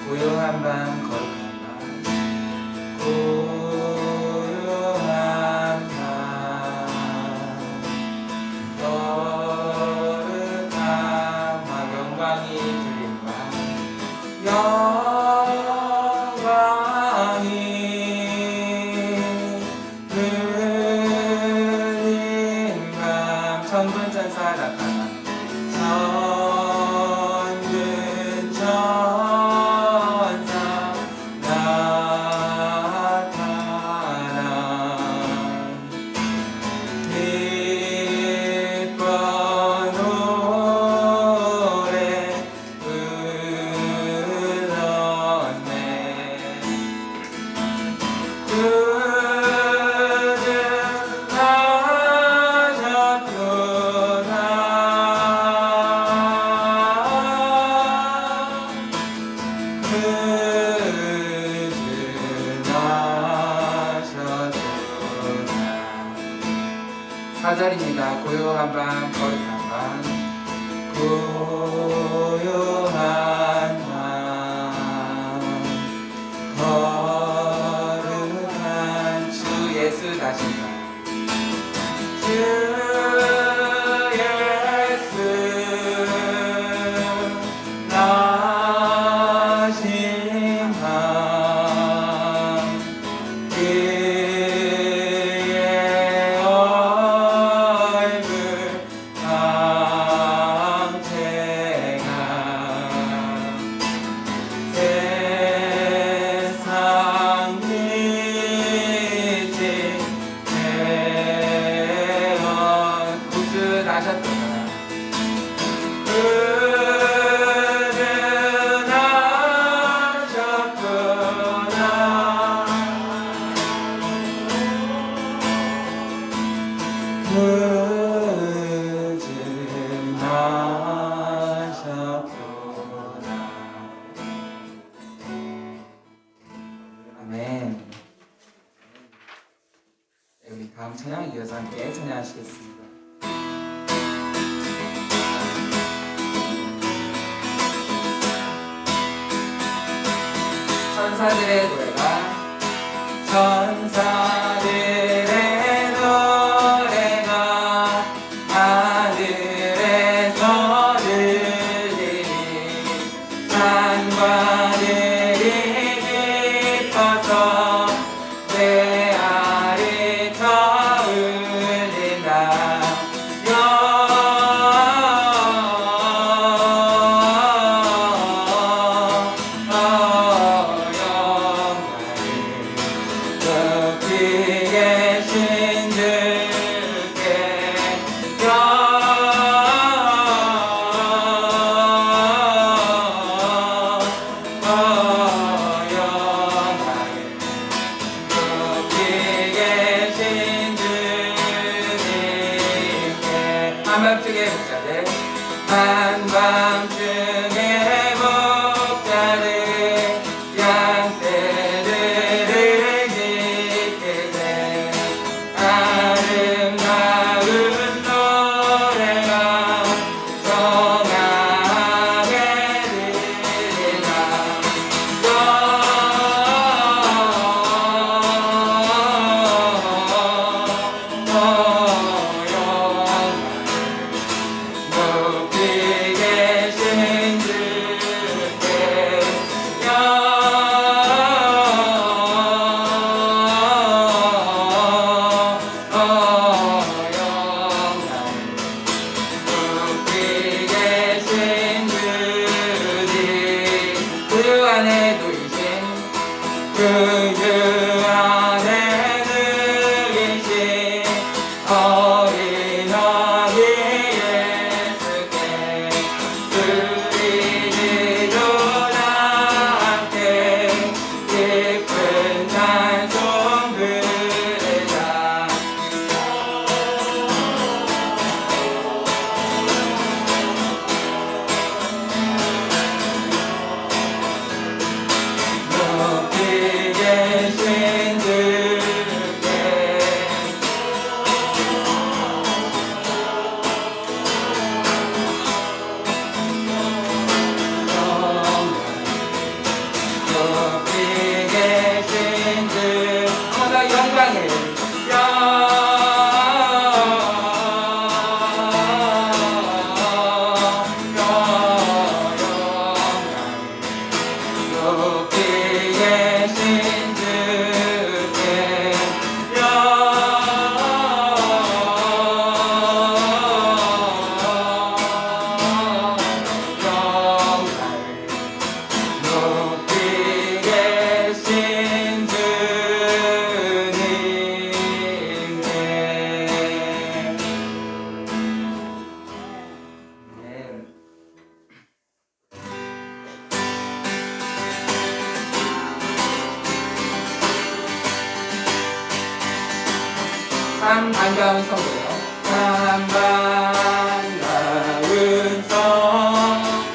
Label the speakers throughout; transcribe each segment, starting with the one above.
Speaker 1: 고요한 밤 거룩한 밤 고요한 밤 거룩한 밤 영광이 들린 밤 영광이 들린 밤 천군 천사 나타나 천군 천사 나타나 기뻐 노래 불렀네 사절입니다. 고요한 밤 거룩한 밤 고요한 밤 거룩한 주 예수 나신다 주 예수 나신 밤 그의 얼굴 광채가 세상 빛이 되어 구주나셨도다 구주나셨구나 아멘. 네, 우리 다음 찬양 이어서 함께 찬양하시겠습니다. 천사들의 노래가 천사들의 노래가 하늘에서 들리니 산과 들이 깊어서 내 아래 터울린다 높이 계신 주께 영광을 높이 계신 주님께 한밤중에 목자들 한밤중에 목자들 양떼들을 짖게 돼 아름다운 노래가 정하게 들리나 높이 계신 주께 높이 계신 주님 구주 안에 누이신 구주 안에 누이신 어린 어린 예수께 우리들도 함께 기쁜 찬송 부르자 높이 계신 참 반가운 성도요. 참 반가운 성도요.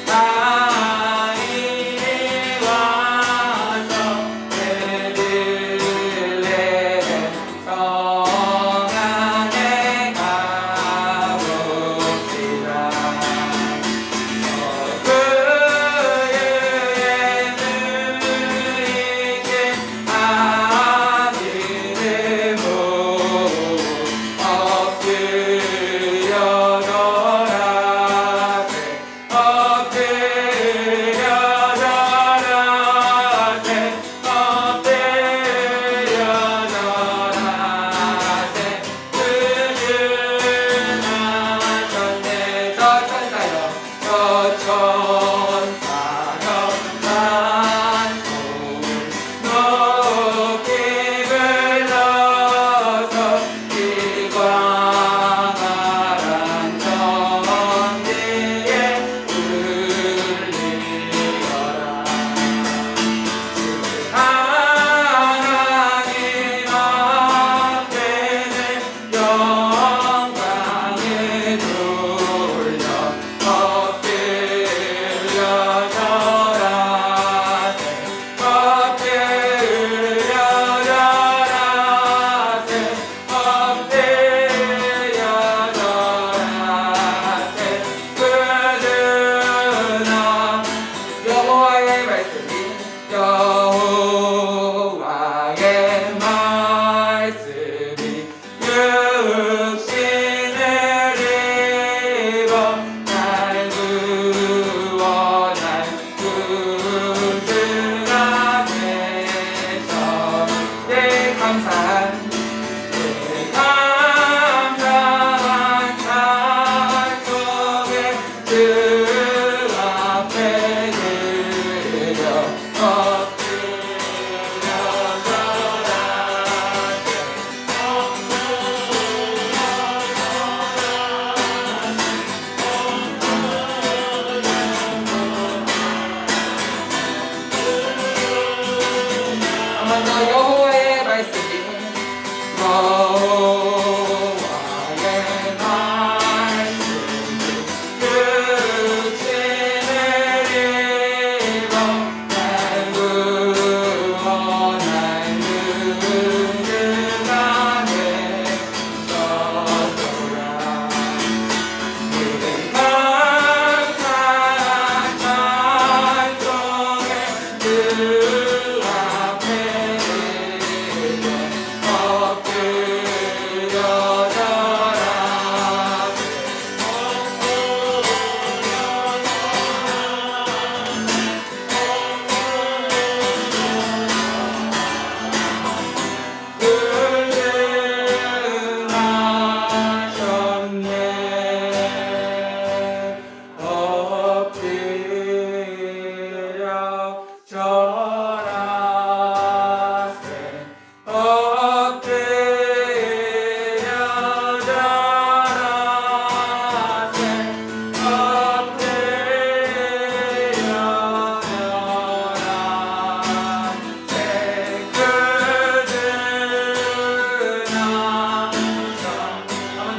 Speaker 1: 나 이리 와서 베들레헴 성 안에 가봅시다. 여호와의 말씀이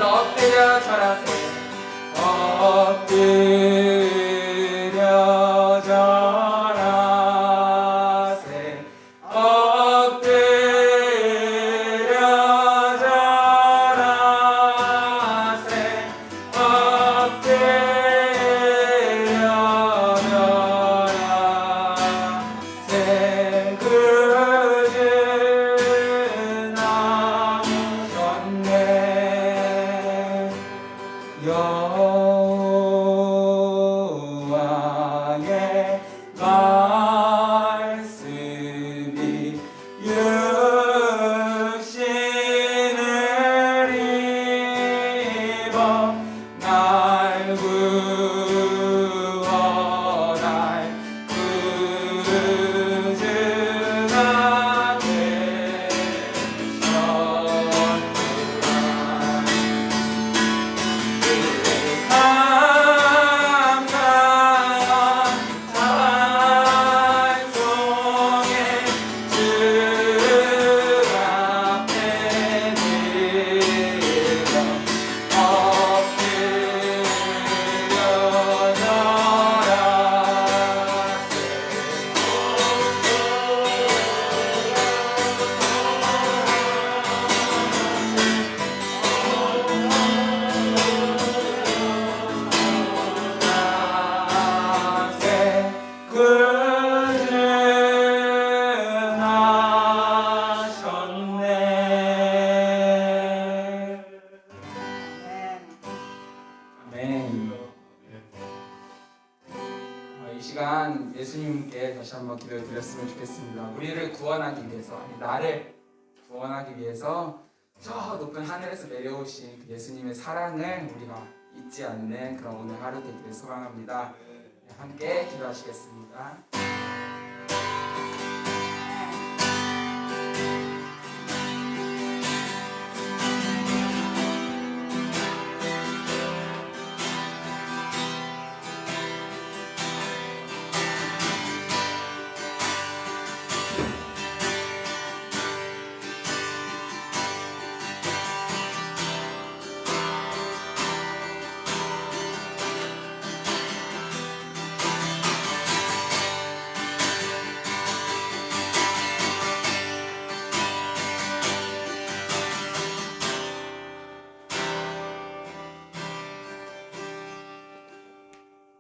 Speaker 1: 엎드려 절하세. 엎드려 절하세. 참 예수님께 다시 한번 기도를 드렸으면 좋겠습니다. 우리를 구원하기 위해서, 아니 나를 구원하기 위해서 저 높은 하늘에서 내려오신 그 예수님의 사랑을 우리가 잊지 않는 그런 오늘 하루 되기를 소망합니다. 함께 기도하시겠습니다.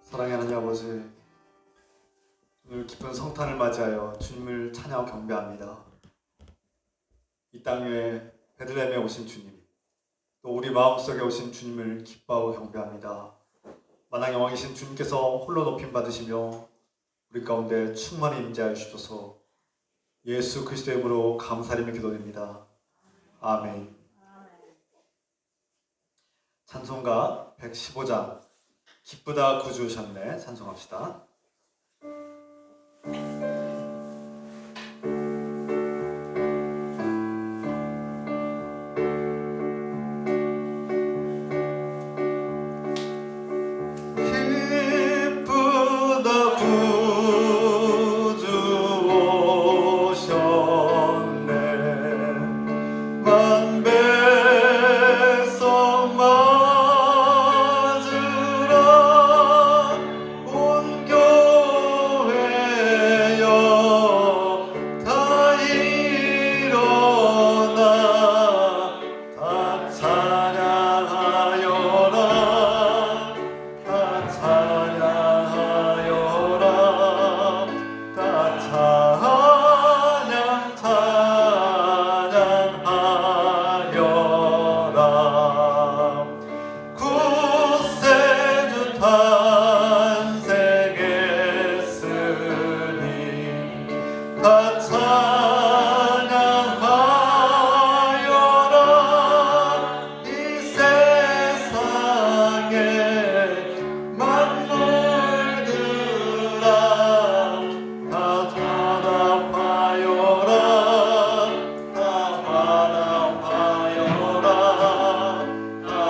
Speaker 2: 사랑의 하나님 아버지, 오늘 기쁜 성탄을 맞이하여 주님을 찬양하고 경배합니다. 이 땅 위에 베들레헴에 오신 주님, 또 우리 마음속에 오신 주님을 기뻐하고 경배합니다. 만왕의 왕이신 주님께서 홀로 높임 받으시며 우리 가운데 충만히 임재하여 주셔서 예수 그리스도의 이름으로 감사드리며 기도드립니다. 아멘. 찬송가 115장 기쁘다 구주 오셨네 찬송합시다. 기쁘다 구주 오셨네 만 백성 맞으라 온 교회여 다 일어나 다 찬양하여라 다 찬양하여라 다 찬양하여라 구세주 탄생했으니 다 찬양하여라 이 세상에 만물들아 다 화답하여라 다 화답하여라 다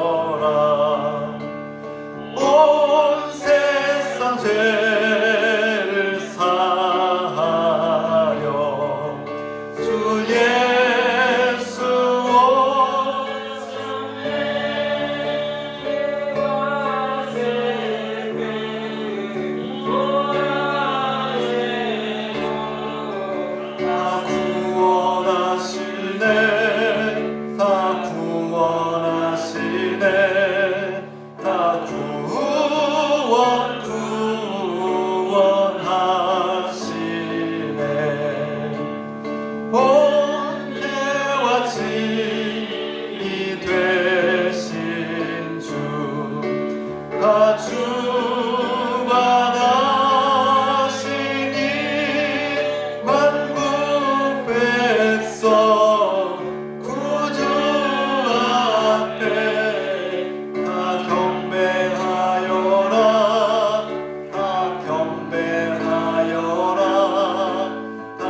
Speaker 2: 화답하여라 온 세상 죄를 사하려 주 예수 다 구원하시네 다 구원하시네 다 구원하시네 본때와 진리 되신 주 다 주관하시니 만국 백성 구주 앞에 다 경배하여라 다 경배하여라 다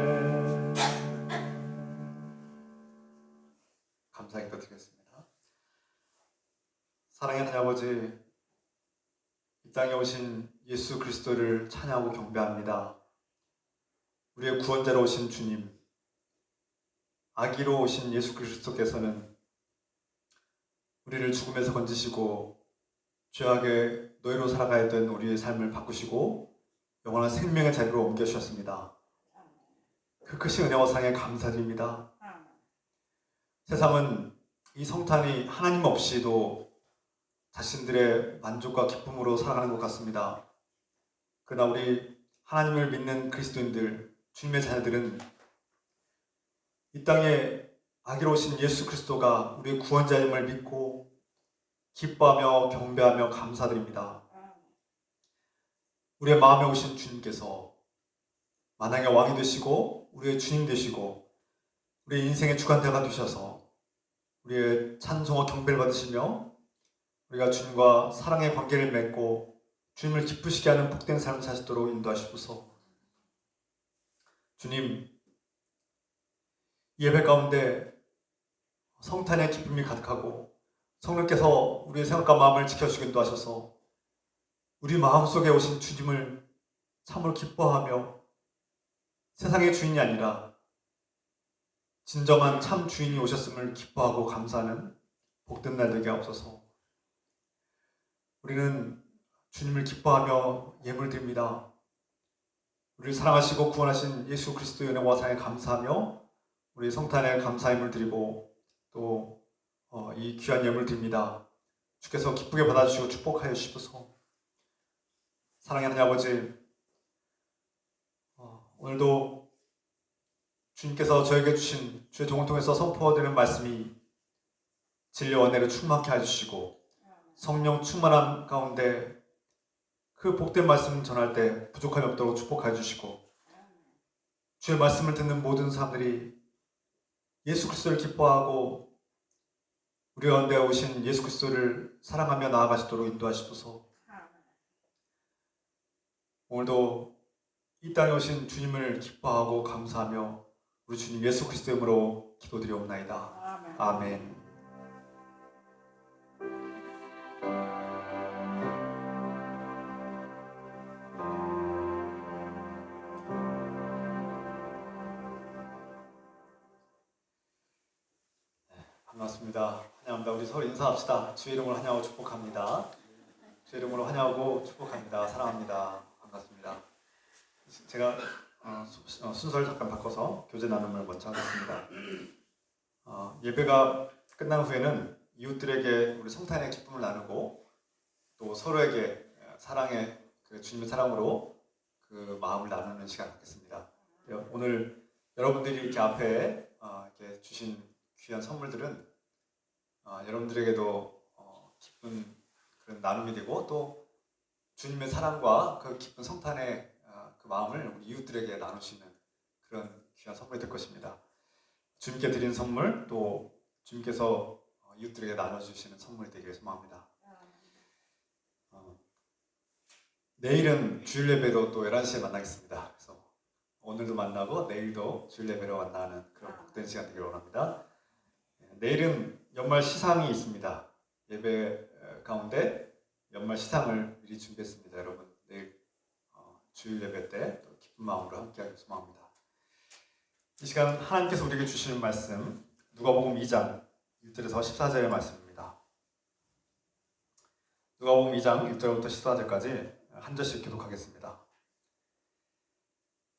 Speaker 2: 아멘. 감사 기도드리겠습니다. 사랑의 하나님 아버지, 이 땅에 오신 예수 그리스도를 찬양하고 경배합니다. 우리의 구원자로 오신 주님, 아기로 오신 예수 그리스도께서는 우리를 죽음에서 건지시고 죄악의 노예로 살아가야 했던 우리의 삶을 바꾸시고 영원한 생명의 자리로 옮겨주셨습니다. 그 크신 은혜와 사랑에 감사드립니다. 세상은 이 성탄이 하나님 없이도 자신들의 만족과 기쁨으로 살아가는 것 같습니다. 그러나 우리 하나님을 믿는 그리스도인들, 주님의 자녀들은 이 땅에 아기로 오신 예수 그리스도가 우리의 구원자임을 믿고 기뻐하며 경배하며 감사드립니다. 우리의 마음에 오신 주님께서 만왕의 왕이 되시고 우리의 주님 되시고 우리의 인생의 주관자가 되셔서 우리의 찬송과 경배를 받으시며 우리가 주님과 사랑의 관계를 맺고 주님을 기쁘시게 하는 복된 삶을 사시도록 인도하시옵소서. 주님, 예배 가운데 성탄의 기쁨이 가득하고 성령께서 우리의 생각과 마음을 지켜주시기 인도하셔서 우리 마음속에 오신 주님을 참으로 기뻐하며 세상의 주인이 아니라 진정한 참 주인이 오셨음을 기뻐하고 감사하는 복된 날 되게 하옵소서. 우리는 주님을 기뻐하며 예물 드립니다. 우리를 사랑하시고 구원하신 예수 그리스도의 은혜와 사랑에 감사하며 우리 성탄에 감사함을 드리고 또 이 귀한 예물 드립니다. 주께서 기쁘게 받아주시고 축복하여 주시옵소서. 사랑하는 아버지, 오늘도 주님께서 저에게 주신 주의 종을 통해서 선포되는 말씀이 진리와 은혜로 충만케 해주시고 성령 충만함 가운데 그 복된 말씀 전할 때 부족함이 없도록 축복해 주시고 주의 말씀을 듣는 모든 사람들이 예수 그리스도를 기뻐하고 우리 가운데 오신 예수 그리스도를 사랑하며 나아가시도록 인도하시옵소서. 오늘도 이 땅에 오신 주님을 기뻐하고 감사하며 우리 주님 예수 그리스도의 이름으로 기도드리옵나이다. 아멘. 반갑습니다. 환영합니다. 우리 서로 인사합시다. 주의 이름으로 환영하고 축복합니다. 주의 이름으로 환영하고 축복합니다. 사랑합니다. 반갑습니다. 제가 순서를 잠깐 바꿔서 교제 나눔을 먼저 하겠습니다. 예배가 끝난 후에는 이웃들에게 우리 성탄의 기쁨을 나누고 또 서로에게 사랑의 그 주님의 사랑으로 그 마음을 나누는 시간 갖겠습니다. 오늘 여러분들이 이렇게 앞에 이렇게 주신 귀한 선물들은 여러분들에게도 기쁜 그런 나눔이 되고 또 주님의 사랑과 그 기쁜 성탄의 그 마음을 우리 이웃들에게 나눌 수 있는 그런 귀한 선물이 될 것입니다. 주님께 드린 선물 또 주님께서 이웃들에게 나눠주시는 선물이 되기를 소망합니다. 내일은 주일 예배로 또 11시에 만나겠습니다. 그래서 오늘도 만나고 내일도 주일 예배로 만나는 그런 복된 시간 되기를 원합니다. 내일은 연말 시상이 있습니다. 예배 가운데 연말 시상을 미리 준비했습니다. 여러분 내일 주일 예배 때 또 기쁜 마음으로 함께하길 소망합니다. 이 시간 하나님께서 우리에게 주시는 말씀 누가복음 2장 1절에서 14절의 말씀입니다. 누가복음 2장 1절부터 14절까지 한 절씩 교독하겠습니다.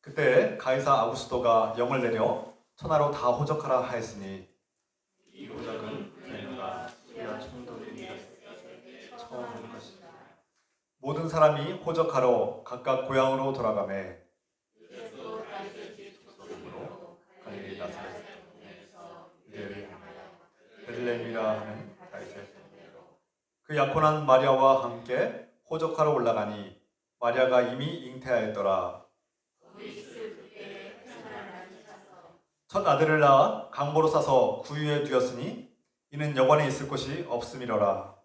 Speaker 2: 그때 가이사 아구스도가 영을 내려 천하로 다 호적하라 하였으니 이 호적은 그가 수리와 총독이 처음 한 것이다. 모든 사람이 호적하러 각각 고향으로 돌아가매 갈릴리 나사렛 베들레헴이라 하는 다윗의 그 약혼한 마리아와 함께 호적하러 올라가니 마리아가 이미 잉태하였더라. 첫 아들을 낳아 강보로 싸서 구유에 두었으니 이는 여관에 있을 곳이 없음이로라.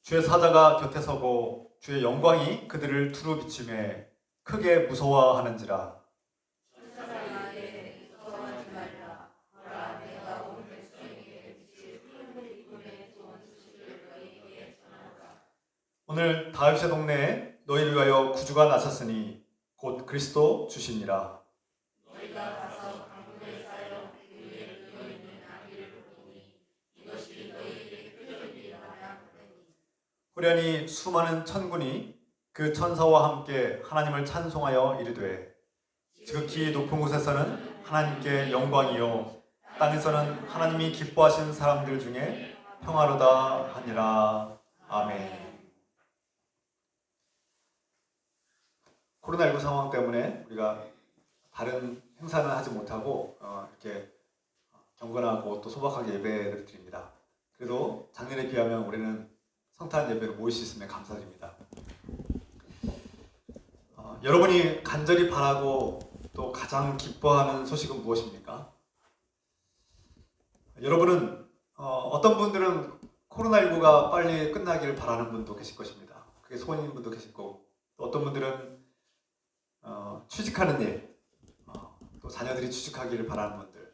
Speaker 2: 주의 사자가 곁에 서고 주의 영광이 그들을 두루 비추매 크게 무서워하는지라. 오늘 다윗의 동네에 너희를 위하여 구주가 나셨으니 곧 그리스도 주시니라. 후련히 수많은 천군이 그 천사와 함께 하나님을 찬송하여 이르되 지극히 높은 곳에서는 하나님께 영광이요 땅에서는 하나님이 기뻐하시는 사람들 중에 평화로다 하니라. 아멘. 코로나19 상황 때문에 우리가 다른 행사는 하지 못하고 이렇게 경건하고 또 소박하게 예배를 드립니다. 그래도 작년에 비하면 올해는 성탄 예배로 모일 수 있음에 감사드립니다. 여러분이 간절히 바라고 또 가장 기뻐하는 소식은 무엇입니까? 여러분은 어떤 분들은 코로나19가 빨리 끝나기를 바라는 분도 계실 것입니다. 그게 소원인 분도 계실 거고, 또 어떤 분들은 취직하는 일, 또 자녀들이 취직하기를 바라는 분들,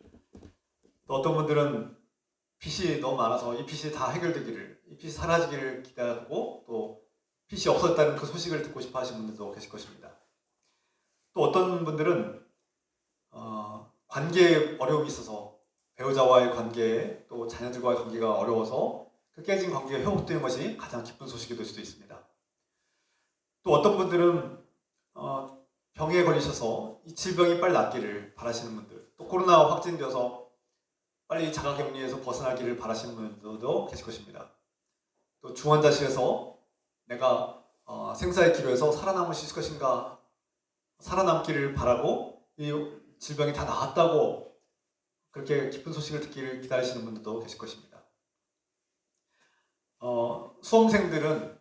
Speaker 2: 또 어떤 분들은 빚이 너무 많아서 이 빚이 다 해결되기를, 이 빚이 사라지기를 기대하고 또 빚이 없어졌다는 그 소식을 듣고 싶어 하시는 분들도 계실 것입니다. 또 어떤 분들은 관계에 어려움이 있어서 배우자와의 관계, 또 자녀들과의 관계가 어려워서 그 깨진 관계가 회복되는 것이 가장 기쁜 소식이 될 수도 있습니다. 또 어떤 분들은 병에 걸리셔서 이 질병이 빨리 낫기를 바라시는 분들, 또 코로나 확진되어서 빨리 자가격리에서 벗어나기를 바라시는 분들도 계실 것입니다. 또 중환자실에서 내가 생사의 기로에서 살아남을 수 있을 것인가, 살아남기를 바라고 이 질병이 다 나았다고 그렇게 기쁜 소식을 듣기를 기다리시는 분들도 계실 것입니다. 수험생들은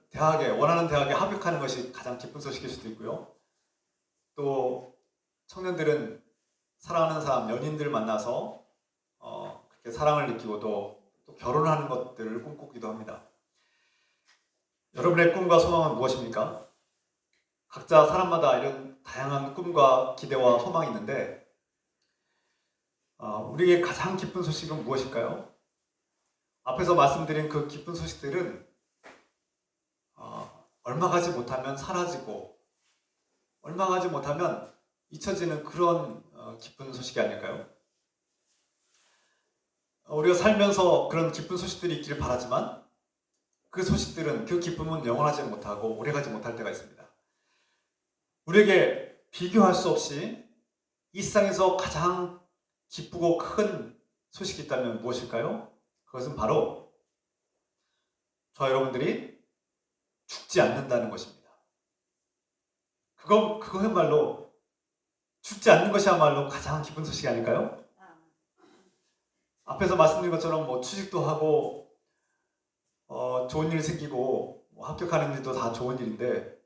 Speaker 2: 원하는 대학에 합격하는 것이 가장 기쁜 소식일 수도 있고요. 또 청년들은 사랑하는 사람, 연인들 만나서 그렇게 사랑을 느끼고 또 결혼하는 것들을 꿈꾸기도 합니다. 여러분의 꿈과 소망은 무엇입니까? 각자 사람마다 이런 다양한 꿈과 기대와 소망이 있는데 우리에게 가장 기쁜 소식은 무엇일까요? 앞에서 말씀드린 그 기쁜 소식들은 얼마 가지 못하면 사라지고 얼마 가지 못하면 잊혀지는 그런 기쁜 소식이 아닐까요? 우리가 살면서 그런 기쁜 소식들이 있기를 바라지만 그 소식들은, 그 기쁨은 영원하지 못하고 오래가지 못할 때가 있습니다. 우리에게 비교할 수 없이 이 세상에서 가장 기쁘고 큰 소식이 있다면 무엇일까요? 그것은 바로 저와 여러분들이 죽지 않는다는 것입니다. 그거야말로, 죽지 않는 것이야말로 가장 기쁜 소식이 아닐까요? 앞에서 말씀드린 것처럼 취직도 하고 좋은 일 생기고 합격하는 일도 다 좋은 일인데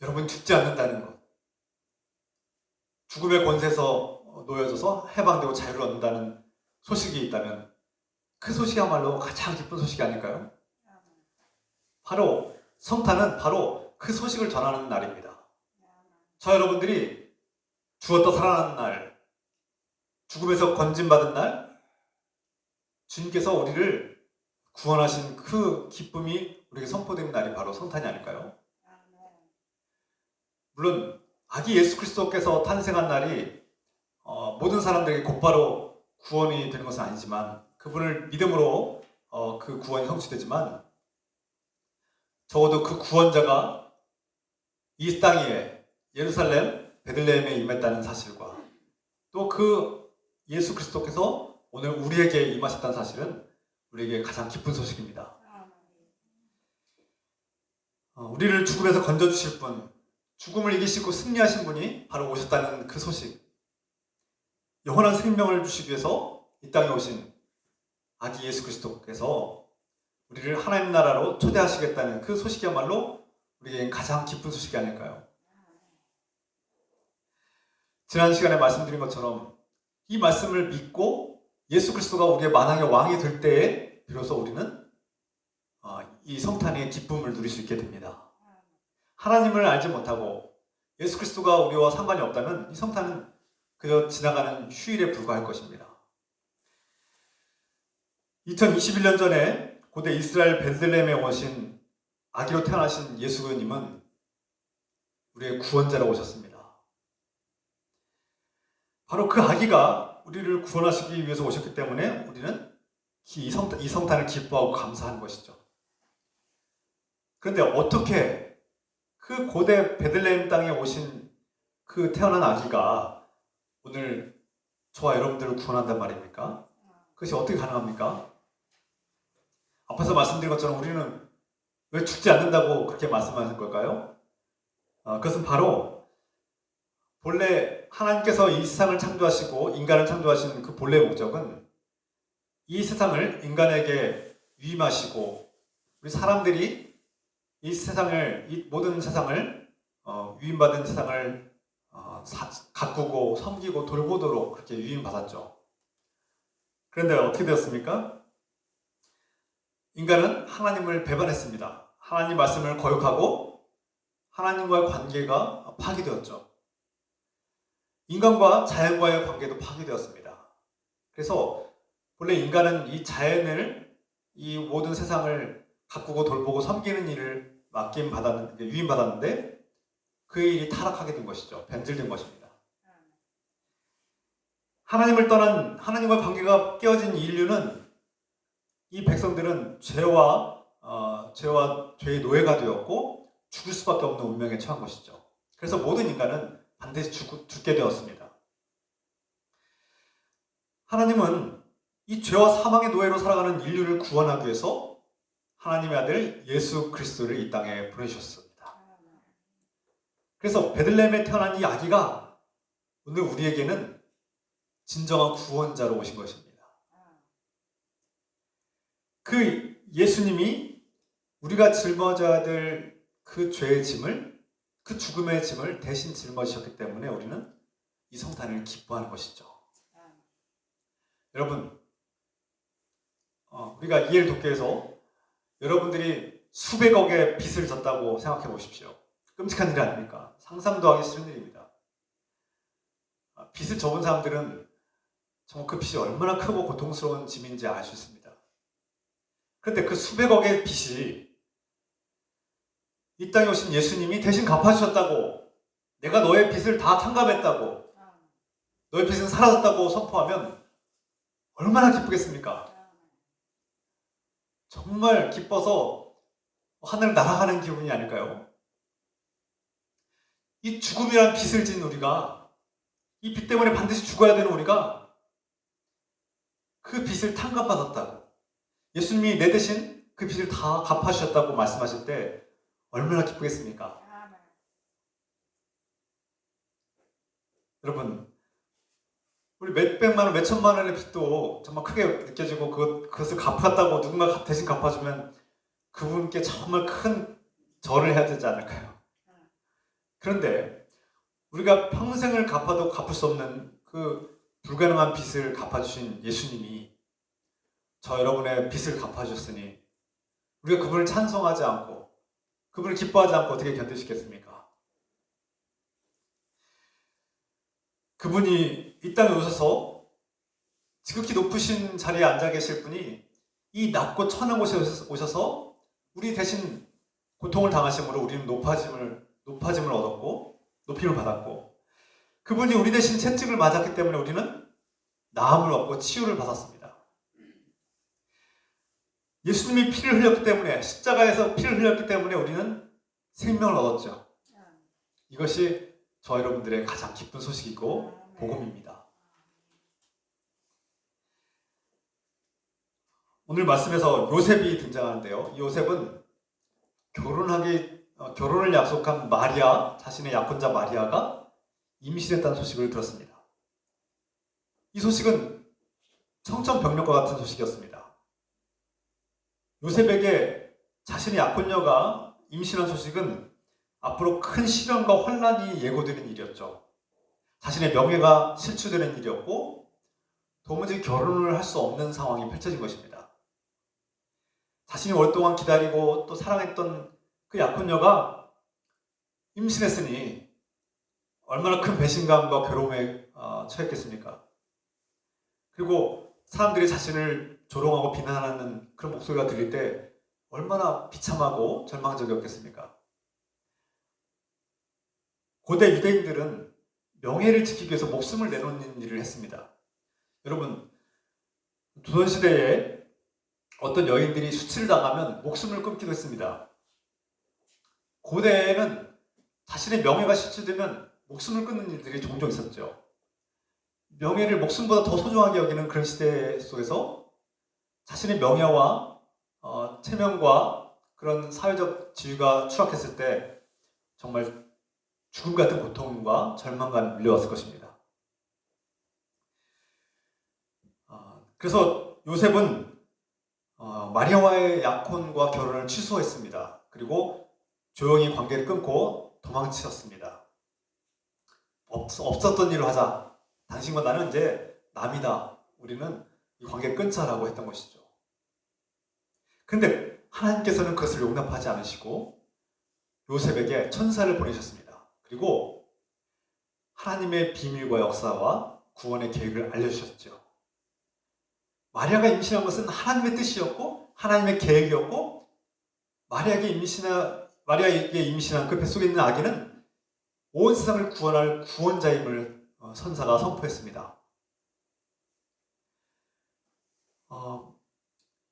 Speaker 2: 여러분, 죽지 않는다는 것, 죽음의 권세에서 놓여져서 해방되고 자유를 얻는다는 소식이 있다면 그 소식이야말로 가장 기쁜 소식이 아닐까요? 바로 성탄은 바로 그 소식을 전하는 날입니다. 저 여러분들이 죽었다 살아나는 날, 죽음에서 건진받은 날, 주님께서 우리를 구원하신 그 기쁨이 우리에게 선포되는 날이 바로 성탄이 아닐까요? 물론 아기 예수 그리스도께서 탄생한 날이 모든 사람들에게 곧바로 구원이 되는 것은 아니지만, 그분을 믿음으로 그 구원이 성취되지만, 적어도 그 구원자가 이 땅 위에 예루살렘 베들레헴에 임했다는 사실과 또 그 예수 그리스도께서 오늘 우리에게 임하셨다는 사실은 우리에게 가장 기쁜 소식입니다. 우리를 죽음에서 건져주실 분, 죽음을 이기시고 승리하신 분이 바로 오셨다는 그 소식, 영원한 생명을 주시기 위해서 이 땅에 오신 아기 예수 그리스도께서 우리를 하나님 나라로 초대하시겠다는 그 소식이야말로 우리에게 가장 기쁜 소식이 아닐까요? 지난 시간에 말씀드린 것처럼 이 말씀을 믿고 예수 그리스도가 우리의 만왕의 왕이 될 때에 비로소 우리는 이 성탄의 기쁨을 누릴 수 있게 됩니다. 하나님을 알지 못하고 예수 그리스도가 우리와 상관이 없다면 이 성탄은 그저 지나가는 휴일에 불과할 것입니다. 2021년 전에 고대 이스라엘 베들레헴에 오신 아기로 태어나신 예수님은 우리의 구원자로 오셨습니다. 바로 그 아기가 우리를 구원하시기 위해서 오셨기 때문에 우리는 이 성탄을 기뻐하고 감사하는 것이죠. 그런데 어떻게 그 고대 베들레헴 땅에 오신 그 태어난 아기가 오늘 저와 여러분들을 구원한단 말입니까? 그것이 어떻게 가능합니까? 앞에서 말씀드린 것처럼 우리는 왜 죽지 않는다고 그렇게 말씀하신 걸까요? 그것은 바로 본래 하나님께서 이 세상을 창조하시고 인간을 창조하신 그 본래 목적은 이 세상을 인간에게 위임하시고 우리 사람들이 이 세상을, 이 모든 세상을 위임받은 세상을 가꾸고 섬기고 돌보도록 그렇게 위임받았죠. 그런데 어떻게 되었습니까? 인간은 하나님을 배반했습니다. 하나님 말씀을 거역하고 하나님과의 관계가 파괴되었죠. 인간과 자연과의 관계도 파괴되었습니다. 그래서 본래 인간은 이 자연을, 이 모든 세상을 가꾸고 돌보고 섬기는 일을 위임받았는데 그 일이 타락하게 된 것이죠. 변질된 것입니다. 하나님을 떠난, 하나님과 관계가 깨어진 인류는, 이 백성들은 죄와 죄의 노예가 되었고 죽을 수밖에 없는 운명에 처한 것이죠. 그래서 모든 인간은 반드시 죽게 되었습니다. 하나님은 이 죄와 사망의 노예로 살아가는 인류를 구원하기 위해서 하나님의 아들 예수 그리스도를 이 땅에 보내주셨습니다. 그래서 베들레헴에 태어난 이 아기가 오늘 우리에게는 진정한 구원자로 오신 것입니다. 그 예수님이 우리가 짊어져야 될 그 죄의 짐을, 그 죽음의 짐을 대신 짊어지셨기 때문에 우리는 이 성탄을 기뻐하는 것이죠. 여러분, 우리가 이엘 도쿄에서 여러분들이 수백억의 빚을 졌다고 생각해 보십시오. 끔찍한 일 아닙니까? 상상도 하기 싫은 일입니다. 빚을 져본 사람들은 정말 그 빚이 얼마나 크고 고통스러운 짐인지 알 수 있습니다. 그런데 그 수백억의 빚이 이 땅에 오신 예수님이 대신 갚아주셨다고, 내가 너의 빚을 다 탕감했다고, 너의 빚은 사라졌다고 선포하면 얼마나 기쁘겠습니까? 정말 기뻐서 하늘 날아가는 기분이 아닐까요? 이 죽음이란 빚을 진 우리가, 이 빚 때문에 반드시 죽어야 되는 우리가 그 빚을 탕감받았다고, 예수님이 내 대신 그 빚을 다 갚아주셨다고 말씀하실 때 얼마나 기쁘겠습니까? 여러분, 우리 몇백만 원, 몇천만 원의 빚도 정말 크게 느껴지고 그것을 갚았다고 누군가 대신 갚아주면 그분께 정말 큰 절을 해야 되지 않을까요? 그런데 우리가 평생을 갚아도 갚을 수 없는 그 불가능한 빚을 갚아주신 예수님이 저 여러분의 빚을 갚아주셨으니 우리가 그분을 찬송하지 않고 그분을 기뻐하지 않고 어떻게 견디시겠습니까? 그분이 이 땅에 오셔서 지극히 높으신 자리에 앉아 계실 분이 이 낮고 천한 곳에 오셔서 우리 대신 고통을 당하심으로 우리는 높아짐을 얻었고 높임을 받았고, 그분이 우리 대신 채찍을 맞았기 때문에 우리는 나음을 얻고 치유를 받았습니다. 예수님이 피를 흘렸기 때문에, 십자가에서 피를 흘렸기 때문에 우리는 생명을 얻었죠. 이것이 저 여러분들의 가장 기쁜 소식이고 복음입니다. 오늘 말씀에서 요셉이 등장하는데요. 이 요셉은 결혼을 약속한 마리아, 자신의 약혼자 마리아가 임신했다는 소식을 들었습니다. 이 소식은 청천벽력과 같은 소식이었습니다. 요셉에게 자신의 약혼녀가 임신한 소식은 앞으로 큰 시련과 혼란이 예고되는 일이었죠. 자신의 명예가 실추되는 일이었고 도무지 결혼을 할 수 없는 상황이 펼쳐진 것입니다. 자신이 오랫동안 기다리고 또 사랑했던 그 약혼녀가 임신했으니 얼마나 큰 배신감과 괴로움에 처했겠습니까? 그리고 사람들이 자신을 조롱하고 비난하는 그런 목소리가 들릴 때 얼마나 비참하고 절망적이었겠습니까? 고대 유대인들은 명예를 지키기 위해서 목숨을 내놓는 일을 했습니다. 여러분, 조선시대에 어떤 여인들이 수치를 당하면 목숨을 끊기도 했습니다. 고대에는 자신의 명예가 실추되면 목숨을 끊는 일들이 종종 있었죠. 명예를 목숨보다 더 소중하게 여기는 그런 시대 속에서 자신의 명예와 체면과 그런 사회적 지위가 추락했을 때 정말 죽음 같은 고통과 절망감이 밀려왔을 것입니다. 그래서 요셉은 마리아와의 약혼과 결혼을 취소했습니다. 그리고 조용히 관계를 끊고 도망치셨습니다. 없었던 일을 하자. 당신과 나는 이제 남이다. 우리는 이 관계 끊자라고 했던 것이죠. 그런데 하나님께서는 그것을 용납하지 않으시고 요셉에게 천사를 보내셨습니다. 그리고 하나님의 비밀과 역사와 구원의 계획을 알려주셨죠. 마리아가 임신한 것은 하나님의 뜻이었고 하나님의 계획이었고 마리아에게 임신한 그 뱃속에 있는 아기는 온 세상을 구원할 구원자임을 선사가 선포했습니다.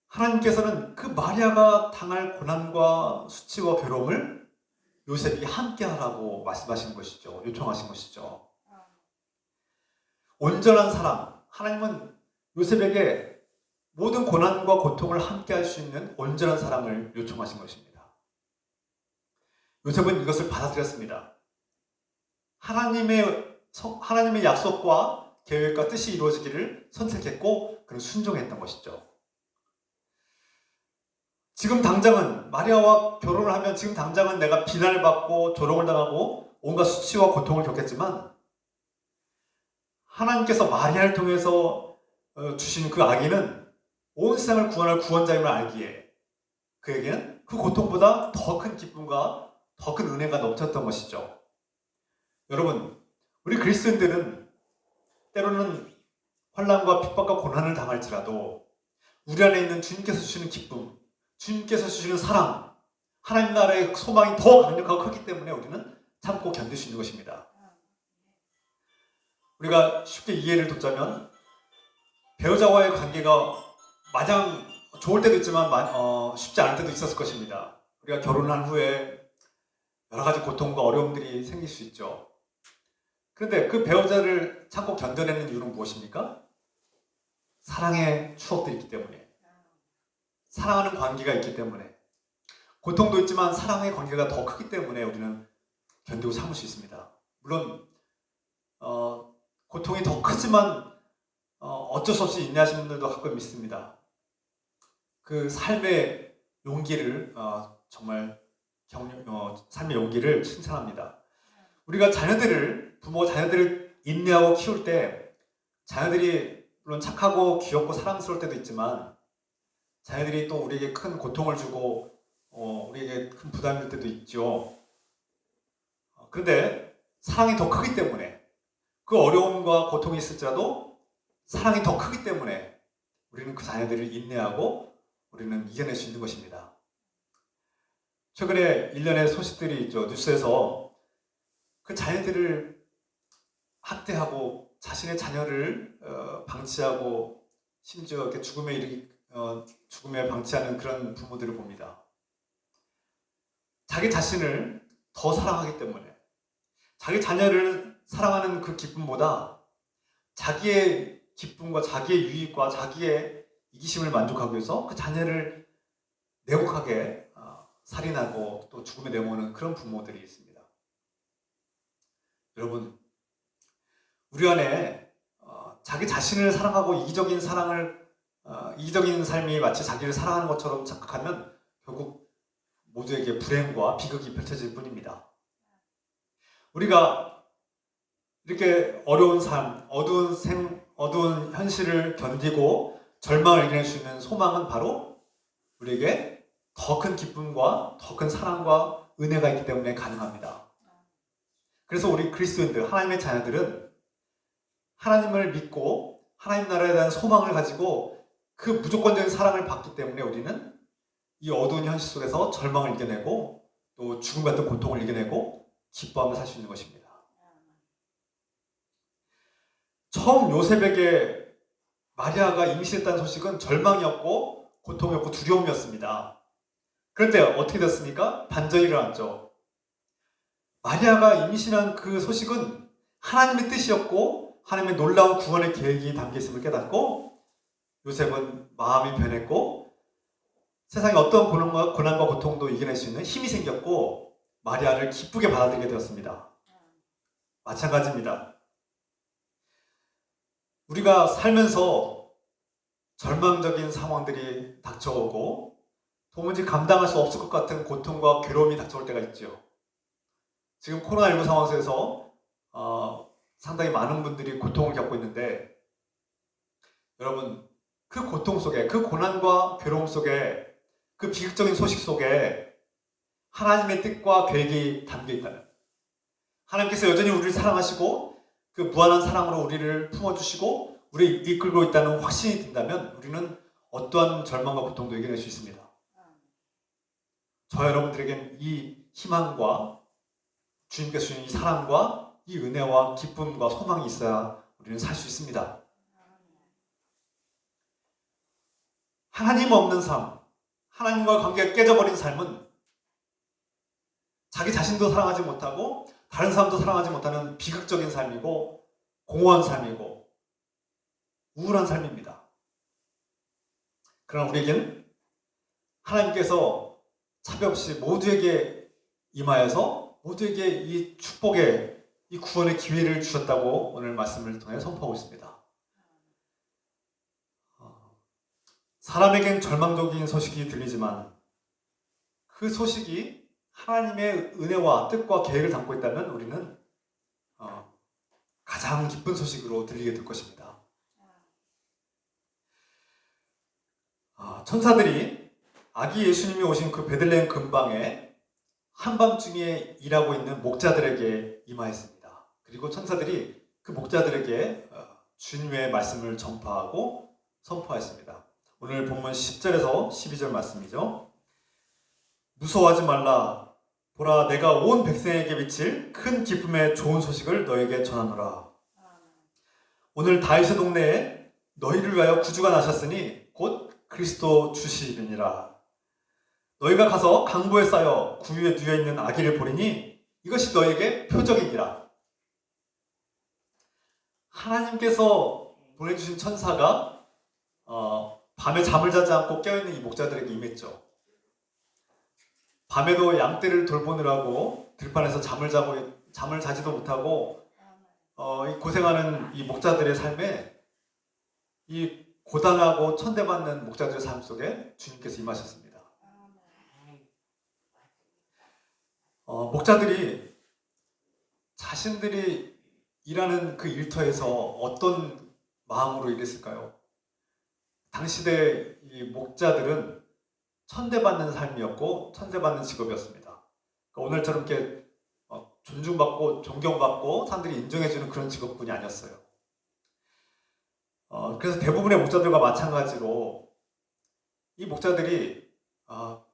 Speaker 2: 하나님께서는 그 마리아가 당할 고난과 수치와 괴로움을 요셉이 함께 하라고 말씀하신 것이죠. 요청하신 것이죠. 온전한 사랑, 하나님은 요셉에게 모든 고난과 고통을 함께 할 수 있는 온전한 사랑을 요청하신 것입니다. 요셉은 이것을 받아들였습니다. 하나님의 약속과 계획과 뜻이 이루어지기를 선택했고 그는 순종했던 것이죠. 지금 당장은 마리아와 결혼을 하면 지금 당장은 내가 비난을 받고 조롱을 당하고 온갖 수치와 고통을 겪겠지만 하나님께서 마리아를 통해서 주신 그 아기는 온 세상을 구원할 구원자임을 알기에 그에게는 그 고통보다 더 큰 기쁨과 더 큰 은혜가 넘쳤던 것이죠. 여러분, 우리 그리스도인들은 때로는 환난과 핍박과 고난을 당할지라도 우리 안에 있는 주님께서 주시는 기쁨, 주님께서 주시는 사랑, 하나님 나라의 소망이 더 강력하고 크기 때문에 우리는 참고 견딜 수 있는 것입니다. 우리가 쉽게 이해를 돕자면 배우자와의 관계가 마냥 좋을 때도 있지만 쉽지 않을 때도 있었을 것입니다. 우리가 결혼한 후에 여러 가지 고통과 어려움들이 생길 수 있죠. 그런데 그 배우자를 참고 견뎌내는 이유는 무엇입니까? 사랑의 추억들이 있기 때문에, 사랑하는 관계가 있기 때문에, 고통도 있지만 사랑의 관계가 더 크기 때문에 우리는 견디고 참을 수 있습니다. 물론 고통이 더 크지만 어쩔 수 없이 인내하시는 분들도 가끔 있습니다. 그 삶의 용기를 정말 삶의 용기를 칭찬합니다. 우리가 부모 자녀들을 인내하고 키울 때 자녀들이 물론 착하고 귀엽고 사랑스러울 때도 있지만 자녀들이 또 우리에게 큰 고통을 주고 우리에게 큰 부담이 될 때도 있죠. 그런데 사랑이 더 크기 때문에 그 어려움과 고통이 있을지라도 사랑이 더 크기 때문에 우리는 그 자녀들을 인내하고 우리는 이겨낼 수 있는 것입니다. 최근에 일련의 소식들이 있죠. 뉴스에서 그 자녀들을 학대하고 자신의 자녀를 방치하고 심지어 이렇게 죽음에 방치하는 그런 부모들을 봅니다. 자기 자신을 더 사랑하기 때문에 자기 자녀를 사랑하는 그 기쁨보다 자기의 기쁨과 자기의 유익과 자기의 이기심을 만족하기 위해서 그 자녀를 냉혹하게 살인하고 또 죽음에 내모는 그런 부모들이 있습니다. 여러분, 우리 안에 자기 자신을 사랑하고 이기적인 삶이 마치 자기를 사랑하는 것처럼 착각하면 결국 모두에게 불행과 비극이 펼쳐질 뿐입니다. 우리가 이렇게 어려운 삶, 어두운 현실을 견디고 절망을 이겨낼 수 있는 소망은 바로 우리에게 더 큰 기쁨과 더 큰 사랑과 은혜가 있기 때문에 가능합니다. 그래서 우리 그리스도인들, 하나님의 자녀들은 하나님을 믿고 하나님 나라에 대한 소망을 가지고 그 무조건적인 사랑을 받기 때문에 우리는 이 어두운 현실 속에서 절망을 이겨내고 또 죽음 같은 고통을 이겨내고 기뻐하며 살 수 있는 것입니다. 처음 요셉에게 마리아가 임신했다는 소식은 절망이었고 고통이었고 두려움이었습니다. 그런데 어떻게 됐습니까? 반전이 일어났죠. 마리아가 임신한 그 소식은 하나님의 뜻이었고 하나님의 놀라운 구원의 계획이 담겨 있음을 깨닫고 요셉은 마음이 변했고 세상의 어떤 고난과 고통도 이겨낼 수 있는 힘이 생겼고 마리아를 기쁘게 받아들이게 되었습니다. 마찬가지입니다. 우리가 살면서 절망적인 상황들이 닥쳐오고 도무지 감당할 수 없을 것 같은 고통과 괴로움이 닥쳐올 때가 있죠. 지금 코로나19 상황 속에서 상당히 많은 분들이 고통을 겪고 있는데 여러분 그 고통 속에 그 고난과 괴로움 속에 그 비극적인 소식 속에 하나님의 뜻과 계획이 담겨 있다면 하나님께서 여전히 우리를 사랑하시고 그 무한한 사랑으로 우리를 품어주시고 우리를 이끌고 있다는 확신이 든다면 우리는 어떠한 절망과 고통도 이겨낼 수 있습니다. 저 여러분들에겐 이 희망과 주님께서 주신 이 사랑과 이 은혜와 기쁨과 소망이 있어야 우리는 살 수 있습니다. 하나님 없는 삶, 하나님과 관계가 깨져버린 삶은 자기 자신도 사랑하지 못하고 다른 사람도 사랑하지 못하는 비극적인 삶이고 공허한 삶이고 우울한 삶입니다. 그러나 우리에겐 하나님께서 차별 없이 모두에게 임하여서 모두에게 이 축복의 이 구원의 기회를 주셨다고 오늘 말씀을 통해 선포하고 있습니다. 사람에겐 절망적인 소식이 들리지만 그 소식이 하나님의 은혜와 뜻과 계획을 담고 있다면 우리는 가장 기쁜 소식으로 들리게 될 것입니다. 천사들이 아기 예수님이 오신 그 베들레헴 근방에 한밤중에 일하고 있는 목자들에게 임하였습니다. 그리고 천사들이 그 목자들에게 주님의 말씀을 전파하고 선포하였습니다. 오늘 본문 10절에서 12절 말씀이죠. 무서워하지 말라. 보라, 내가 온 백성에게 미칠 큰 기쁨의 좋은 소식을 너에게 전하노라. 오늘 다윗의 동네에 너희를 위하여 구주가 나셨으니 곧 그리스도 주시리니라. 너희가 가서 강보에 쌓여 구유에 누워있는 아기를 보리니 이것이 너희에게 표적이니라. 하나님께서 보내주신 천사가 밤에 잠을 자지 않고 깨어있는 이 목자들에게 임했죠. 밤에도 양떼를 돌보느라고 들판에서 잠을 자지도 못하고 고생하는 이 목자들의 삶에 이 고단하고 천대받는 목자들의 삶 속에 주님께서 임하셨습니다. 목자들이 자신들이 일하는 그 일터에서 어떤 마음으로 일했을까요? 당시대 이 목자들은 천대받는 삶이었고 천대받는 직업이었습니다. 그러니까 오늘처럼 이렇게 존중받고 존경받고 사람들이 인정해주는 그런 직업군이 아니었어요. 그래서 대부분의 목자들과 마찬가지로 이 목자들이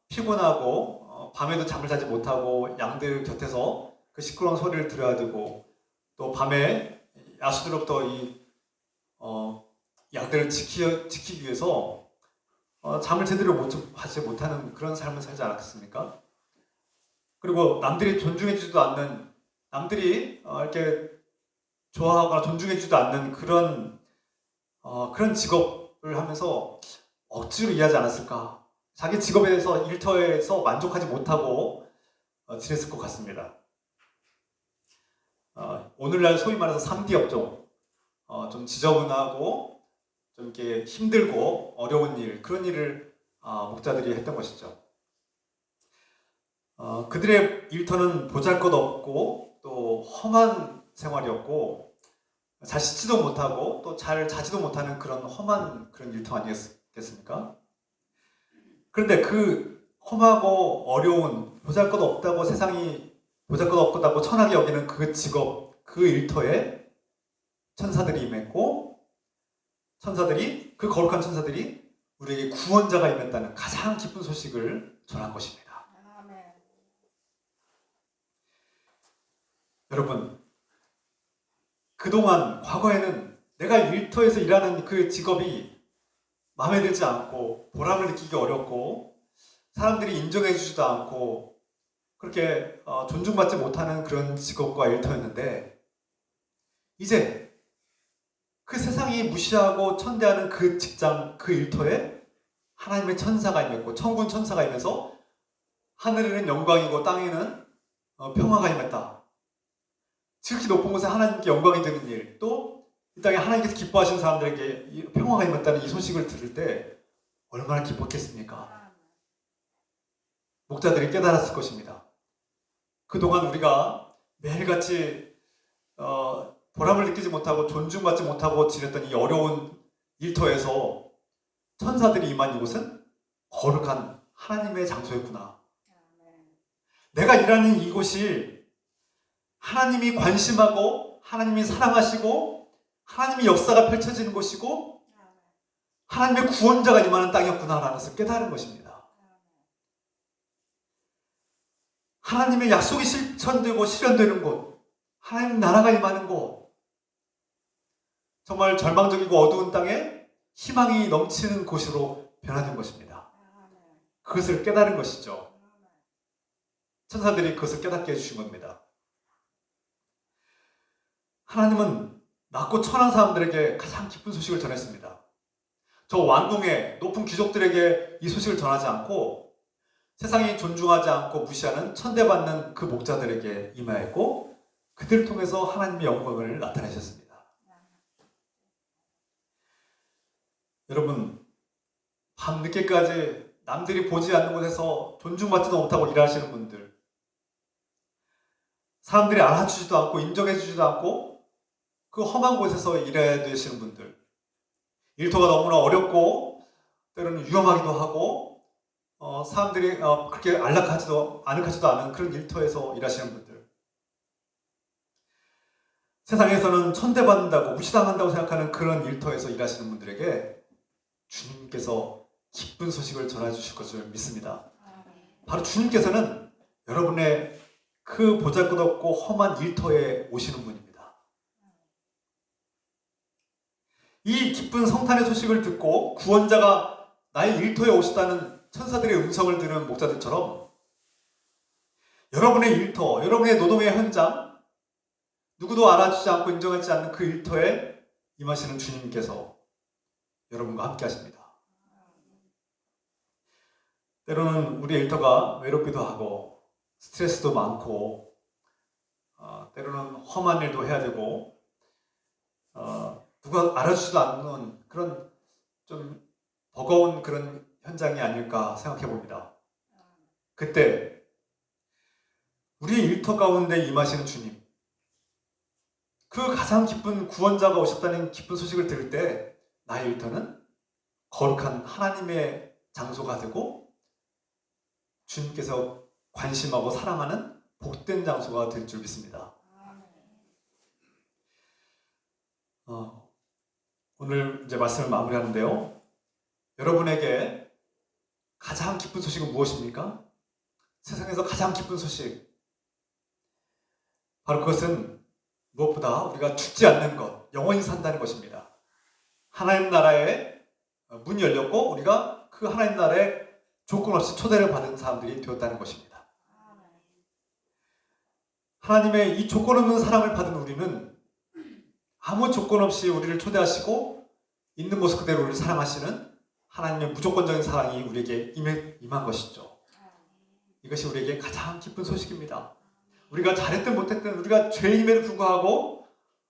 Speaker 2: 피곤하고 밤에도 잠을 자지 못하고 양들 곁에서 그 시끄러운 소리를 들어야 되고 또 밤에 야수들로부터 이 양들을 지키기 위해서 잠을 제대로 하지 못하는 그런 삶을 살지 않았겠습니까? 그리고 남들이 존중해주지도 않는, 남들이 이렇게 좋아하거나 존중해주지도 않는 그런 직업을 하면서 억지로 일하지 않았을까? 자기 직업에서 일터에서 만족하지 못하고 지냈을 것 같습니다. 오늘날 소위 말해서 3D 업종, 좀 지저분하고 좀 이렇게 힘들고 어려운 일, 그런 일을 목자들이 했던 것이죠. 그들의 일터는 보잘것없고 또 험한 생활이었고 잘 씻지도 못하고 또 잘 자지도 못하는 그런 험한 그런 일터 아니겠습니까? 그런데 그 험하고 어려운 보잘것없다고 세상이 보잘것없다고 천하게 여기는 그 직업, 그 일터에 천사들이 임했고 그 거룩한 천사들이 우리에게 구원자가 임했다는 가장 기쁜 소식을 전한 것입니다. 여러분, 그동안 과거에는 내가 일터에서 일하는 그 직업이 마음에 들지 않고 보람을 느끼기 어렵고 사람들이 인정해 주지도 않고 그렇게 존중받지 못하는 그런 직업과 일터였는데 이제 그 세상이 무시하고 천대하는 그 직장, 그 일터에 하나님의 천사가 임했고 천군 천사가 임해서 하늘에는 영광이고 땅에는 평화가 임했다. 지극히 높은 곳에 하나님께 영광이 되는 일, 또 이 땅에 하나님께서 기뻐하시는 사람들에게 평화가 임했다는 이 소식을 들을 때 얼마나 기뻤겠습니까? 목자들이 깨달았을 것입니다. 그동안 우리가 매일같이 보람을 느끼지 못하고 존중받지 못하고 지냈던 이 어려운 일터에서 천사들이 임한 이곳은 거룩한 하나님의 장소였구나. 내가 일하는 이곳이 하나님이 관심하고 하나님이 사랑하시고 하나님의 역사가 펼쳐지는 곳이고 하나님의 구원자가 임하는 땅이었구나라는 것을 깨달은 것입니다. 하나님의 약속이 실천되고 실현되는 곳, 하나님 나라가 임하는 곳, 정말 절망적이고 어두운 땅에 희망이 넘치는 곳으로 변화된 것입니다. 그것을 깨달은 것이죠. 천사들이 그것을 깨닫게 해주신 겁니다. 하나님은 낮고 천한 사람들에게 가장 기쁜 소식을 전했습니다. 저 왕궁의 높은 귀족들에게 이 소식을 전하지 않고 세상이 존중하지 않고 무시하는 천대받는 그 목자들에게 임하였고 그들을 통해서 하나님의 영광을 나타내셨습니다. 여러분, 밤늦게까지 남들이 보지 않는 곳에서 존중받지도 못하고 일하시는 분들, 사람들이 알아주지도 않고 인정해주지도 않고 그 험한 곳에서 일해야 되시는 분들, 일터가 너무나 어렵고 때로는 위험하기도 하고 사람들이 그렇게 아늑하지도 않은 그런 일터에서 일하시는 분들, 세상에서는 천대받는다고 무시당한다고 생각하는 그런 일터에서 일하시는 분들에게 주님께서 기쁜 소식을 전해주실 것을 믿습니다. 바로 주님께서는 여러분의 그 보잘것없고 험한 일터에 오시는 분입니다. 이 기쁜 성탄의 소식을 듣고 구원자가 나의 일터에 오셨다는 천사들의 음성을 들은 목자들처럼 여러분의 일터, 여러분의 노동의 현장, 누구도 알아주지 않고 인정하지 않는 그 일터에 임하시는 주님께서 여러분과 함께 하십니다. 때로는 우리 일터가 외롭기도 하고 스트레스도 많고 때로는 험한 일도 해야 되고 누가 알아주지도 않는 그런 좀 버거운 그런 현장이 아닐까 생각해 봅니다. 그때 우리의 일터 가운데 임하시는 주님, 그 가장 기쁜 구원자가 오셨다는 기쁜 소식을 들을 때 나의 일터는 거룩한 하나님의 장소가 되고 주님께서 관심하고 사랑하는 복된 장소가 될 줄 믿습니다. 오늘 이제 말씀을 마무리하는데요. 여러분에게 가장 기쁜 소식은 무엇입니까? 세상에서 가장 기쁜 소식. 바로 그것은 무엇보다 우리가 죽지 않는 것, 영원히 산다는 것입니다. 하나님 나라에 문이 열렸고 우리가 그 하나님 나라에 조건 없이 초대를 받은 사람들이 되었다는 것입니다. 하나님의 이 조건 없는 사랑을 받은 우리는 아무 조건 없이 우리를 초대하시고 있는 모습 그대로 우리를 사랑하시는 하나님의 무조건적인 사랑이 우리에게 임한 것이죠. 이것이 우리에게 가장 기쁜 소식입니다. 우리가 잘했든 못했든 우리가 죄인임에도 불구하고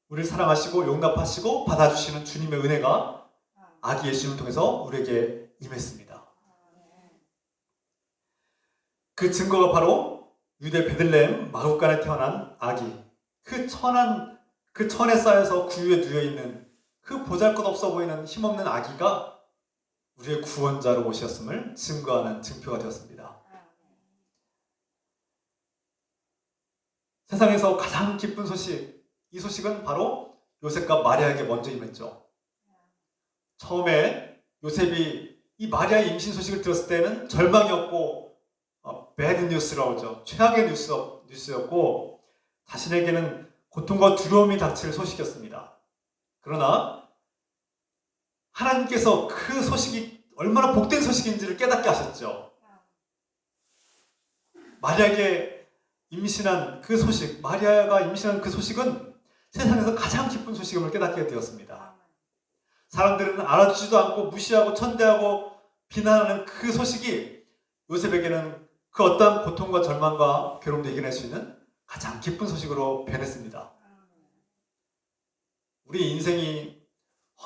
Speaker 2: 우리를 사랑하시고 용납하시고 받아주시는 주님의 은혜가 아기 예수님을 통해서 우리에게 임했습니다. 그 증거가 바로 유대 베들레헴 마국간에 태어난 아기, 그 천에 쌓여서 구유에 누워있는 그 보잘것없어 보이는 힘없는 아기가 우리의 구원자로 오셨음을 증거하는 증표가 되었습니다. 세상에서 가장 기쁜 소식, 이 소식은 바로 요셉과 마리아에게 먼저 임했죠. 처음에 요셉이 이 마리아의 임신 소식을 들었을 때는 절망이었고 배드 뉴스라고 하죠. 최악의 뉴스였고 자신에게는 고통과 두려움이 닥칠 소식이었습니다. 그러나 하나님께서 그 소식이 얼마나 복된 소식인지를 깨닫게 하셨죠. 마리아가 임신한 그 소식은 세상에서 가장 기쁜 소식임을 깨닫게 되었습니다. 사람들은 알아주지도 않고 무시하고 천대하고 비난하는 그 소식이 요셉에게는 그 어떠한 고통과 절망과 괴로움도 이겨낼 수 있는 가장 기쁜 소식으로 변했습니다. 우리 인생이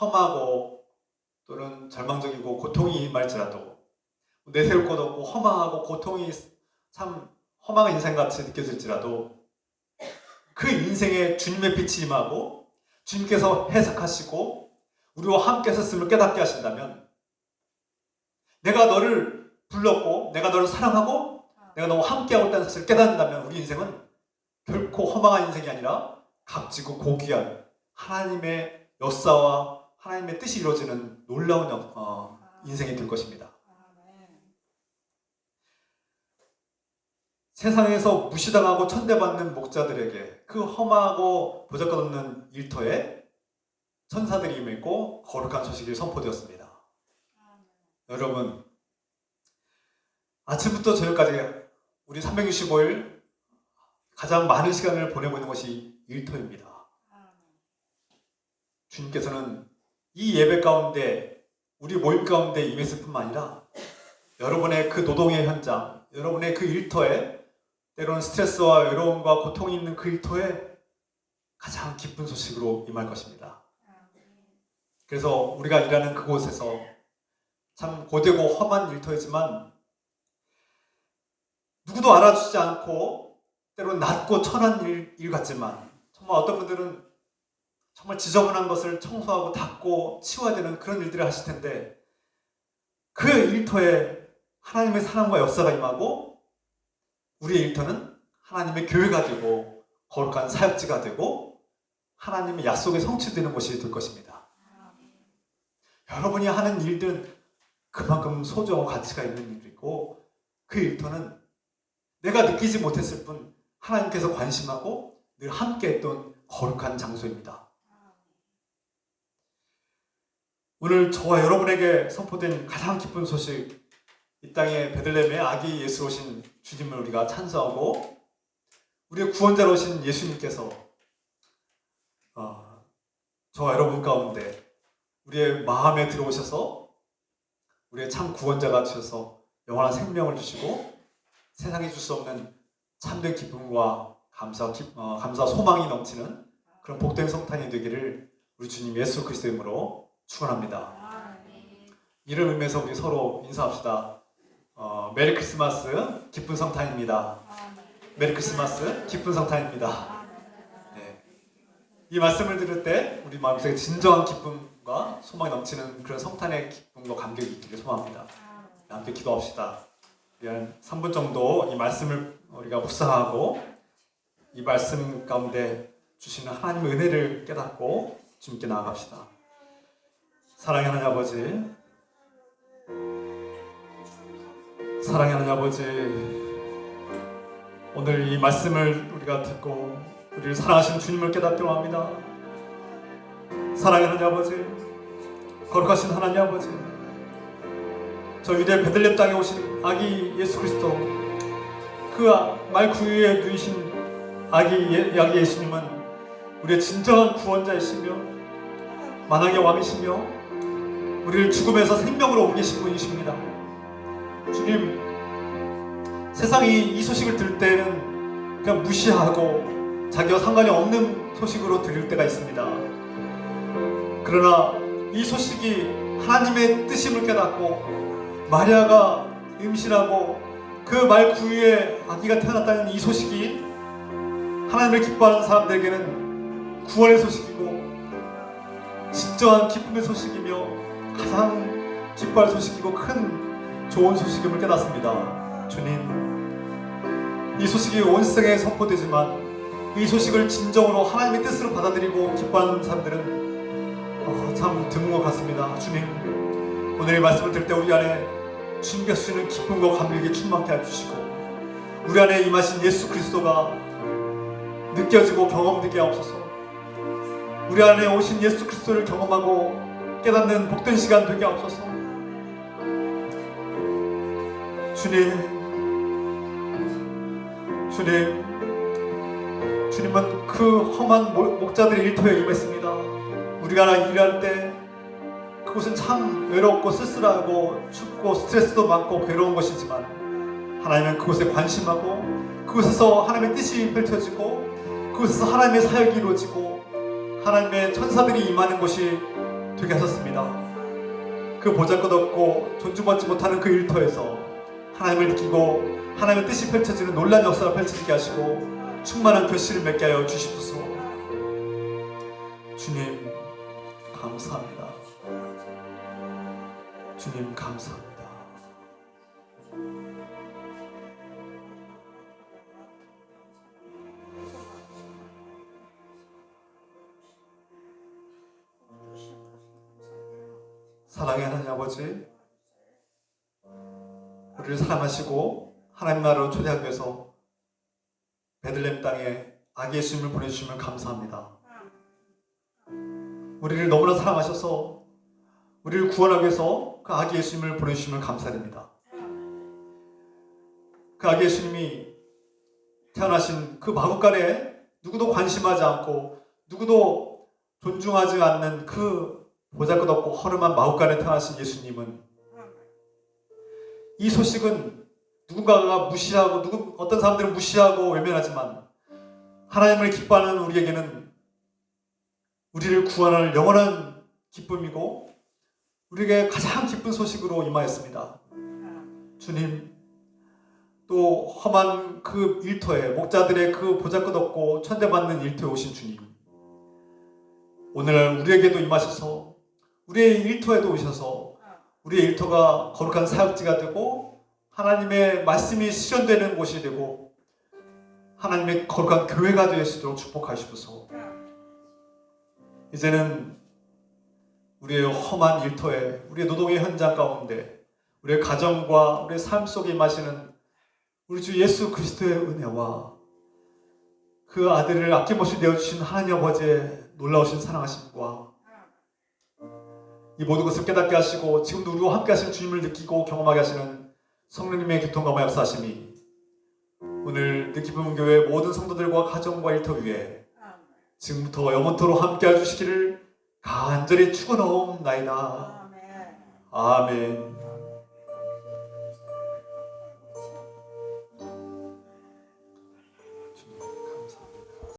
Speaker 2: 험하고 또는 절망적이고 고통이 임할지라도 내세울 것 없고 허망하고 고통이 참 험한 인생같이 느껴질지라도 그 인생에 주님의 빛이 임하고 주님께서 해석하시고 우리와 함께 하셨음을 깨닫게 하신다면, 내가 너를 불렀고 내가 너를 사랑하고 내가 너와 함께하고 있다는 사실을 깨닫는다면 우리 인생은 결코 허망한 인생이 아니라 값지고 고귀한 하나님의 역사와 하나님의 뜻이 이루어지는 놀라운 인생이 될 것입니다. 세상에서 무시당하고 천대받는 목자들에게 그 험하고 보잘것없는 일터에 천사들이 임했고 거룩한 소식이 선포되었습니다. 여러분, 아침부터 저녁까지 우리 365일 가장 많은 시간을 보내고 있는 것이 일터입니다. 주님께서는 이 예배 가운데, 우리 모임 가운데 임했을 뿐만 아니라 여러분의 그 노동의 현장, 여러분의 그 일터에, 때로는 스트레스와 외로움과 고통이 있는 그 일터에 가장 기쁜 소식으로 임할 것입니다. 그래서 우리가 일하는 그곳에서 참 고되고 험한 일터이지만 누구도 알아주지 않고 때로는 낮고 천한 일 같지만, 정말 어떤 분들은 정말 지저분한 것을 청소하고 닦고 치워야 되는 그런 일들을 하실 텐데, 그 일터에 하나님의 사랑과 역사가 임하고 우리의 일터는 하나님의 교회가 되고 거룩한 사역지가 되고 하나님의 약속이 성취되는 곳이 될 것입니다. 여러분이 하는 일들은 그만큼 소중하고 가치가 있는 일이고, 그 일터는 내가 느끼지 못했을 뿐 하나님께서 관심하고 늘 함께했던 거룩한 장소입니다. 오늘 저와 여러분에게 선포된 가장 기쁜 소식, 이 땅에 베들레헴에 아기 예수 오신 주님을 우리가 찬송하고 우리의 구원자로 오신 예수님께서 저와 여러분 가운데 우리의 마음에 들어오셔서 우리의 참 구원자가 되셔서 영원한 생명을 주시고 세상에 줄 수 없는 참된 기쁨과 감사 소망이 넘치는 그런 복된 성탄이 되기를 우리 주님 예수 그리스도의 이름으로 축원합니다. 이를 의미해서 우리 서로 인사합시다. 메리 크리스마스, 기쁜 성탄입니다. 메리 크리스마스, 기쁜 성탄입니다. 네. 이 말씀을 들을 때 우리 마음속에 진정한 기쁨과 소망이 넘치는 그런 성탄의 기쁨과 감격이 있기를 소망합니다. 함께 기도합시다. 우리 한 3분 정도 이 말씀을 우리가 묵상하고 이 말씀 가운데 주시는 하나님의 은혜를 깨닫고 주님께 나아갑시다. 사랑의 하나님 아버지, 사랑의 하나님 아버지, 오늘 이 말씀을 우리가 듣고 우리를 사랑하시는 주님을 깨닫기로 합니다. 사랑의 하나님 아버지, 거룩하신 하나님 아버지, 저 유대 베들레헴 땅에 오신 아기 예수 그리스도, 그 말 구유에 누이신 아기 예수님은 우리의 진정한 구원자이시며 만왕의 왕이시며 우리를 죽음에서 생명으로 옮기신 분이십니다. 주님, 세상이 이 소식을 들을 때는 그냥 무시하고 자기와 상관이 없는 소식으로 들을 때가 있습니다. 그러나 이 소식이 하나님의 뜻임을 깨닫고 마리아가 임신하고 그 말 구유에 아기가 태어났다는 이 소식이 하나님을 기뻐하는 사람들에게는 구원의 소식이고 진정한 기쁨의 소식이며 가장 기뻐할 소식이고 큰 좋은 소식임을 깨닫습니다. 주님, 이 소식이 온 세상에 선포되지만 이 소식을 진정으로 하나님의 뜻으로 받아들이고 기뻐하는 사람들은 참 드문 것 같습니다. 주님, 오늘 이 말씀을 들을 때 우리 안에 주님께서 주시는 기쁨과 감격이 충만케 해주시고 우리 안에 임하신 예수 그리스도가 느껴지고 경험되게 하옵소서. 우리 안에 오신 예수 그리스도를 경험하고 깨닫는 복된 시간 되게 하옵소서. 주님은 그 험한 목자들의 일터에 임했습니다. 우리가 일할 때 그곳은 참 외롭고 쓸쓸하고 춥고 스트레스도 많고 괴로운 곳이지만 하나님은 그곳에 관심하고 그곳에서 하나님의 뜻이 펼쳐지고 그곳에서 하나님의 사역이 이루어지고 하나님의 천사들이 임하는 곳이 되게 하셨습니다. 그 보잘것없고 존중받지 못하는 그 일터에서 하나님을 느끼고 하나님의 뜻이 펼쳐지는 놀라운 역사가 펼쳐지게 하시고 충만한 결실을 맺게 하여 주시옵소서. 주님 감사합니다. 주님 감사합니다. 사랑의 하나님 아버지, 우리를 사랑하시고 하나님 나라로 초대하기 위해서 베들레헴 땅에 아기 예수님을 보내주시면 감사합니다. 우리를 너무나 사랑하셔서 우리를 구원하기 위해서 그 아기 예수님을 보내주시면 감사드립니다. 그 아기 예수님이 태어나신 그 마구간에 누구도 관심하지 않고 누구도 존중하지 않는 그 보잘것없고 허름한 마구간에 태어나신 예수님은 이 소식은 누군가가 무시하고 어떤 사람들은 무시하고 외면하지만 하나님을 기뻐하는 우리에게는 우리를 구원할 영원한 기쁨이고 우리에게 가장 기쁜 소식으로 임하였습니다. 주님, 또 험한 그 일터에 목자들의 그 보잘것없고 천대받는 일터에 오신 주님, 오늘 우리에게도 임하셔서 우리의 일터에도 오셔서 우리의 일터가 거룩한 사역지가 되고 하나님의 말씀이 실현되는 곳이 되고 하나님의 거룩한 교회가 될 수 있도록 축복하시옵소서. 이제는 우리의 험한 일터에 우리의 노동의 현장 가운데 우리의 가정과 우리의 삶 속에 임하시는 우리 주 예수 그리스도의 은혜와 그 아들을 아낌없이 내어주신 하나님 아버지의 놀라우신 사랑하심과 이 모든 것을 깨닫게 하시고 지금도 우리와 함께 하시는 주님을 느끼고 경험하게 하시는 성령님의 교통감화 역사하심이 오늘 느기쁨 교회 모든 성도들과 가정과 일터 위에 지금부터 영원토록 함께 해주시기를 간절히 축원하옵나이다. 아멘.